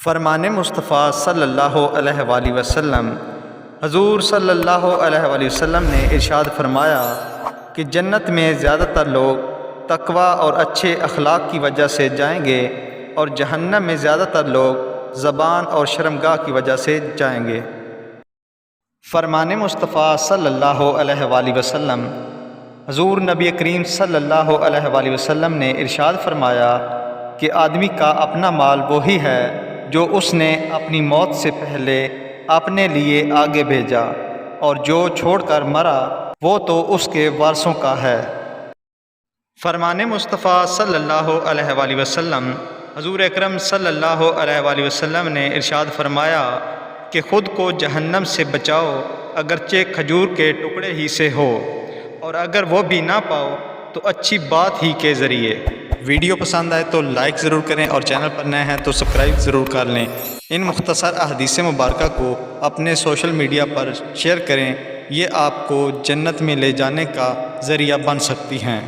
فرمان مصطفیٰ صلی اللہ علیہ وآلہ وسلم، حضور صلی اللہ علیہ وآلہ وسلم نے ارشاد فرمایا کہ جنت میں زیادہ تر لوگ تقویٰ اور اچھے اخلاق کی وجہ سے جائیں گے، اور جہنم میں زیادہ تر لوگ زبان اور شرمگاہ کی وجہ سے جائیں گے۔ فرمان مصطفیٰ صلی اللہ علیہ وآلہ وسلم، حضور نبی کریم صلی اللہ علیہ وآلہ وسلم نے ارشاد فرمایا کہ آدمی کا اپنا مال وہی ہے جو اس نے اپنی موت سے پہلے اپنے لیے آگے بھیجا، اور جو چھوڑ کر مرا وہ تو اس کے وارثوں کا ہے۔ فرمان مصطفیٰ صلی اللہ علیہ وآلہ وسلم، حضور اکرم صلی اللہ علیہ وآلہ وسلم نے ارشاد فرمایا کہ خود کو جہنم سے بچاؤ، اگرچہ کھجور کے ٹکڑے ہی سے ہو، اور اگر وہ بھی نہ پاؤ تو اچھی بات ہی کے ذریعے۔ ویڈیو پسند آئے تو لائک ضرور کریں، اور چینل پر نئے ہیں تو سبسکرائب ضرور کر لیں۔ ان مختصر احادیث مبارکہ کو اپنے سوشل میڈیا پر شیئر کریں، یہ آپ کو جنت میں لے جانے کا ذریعہ بن سکتی ہیں۔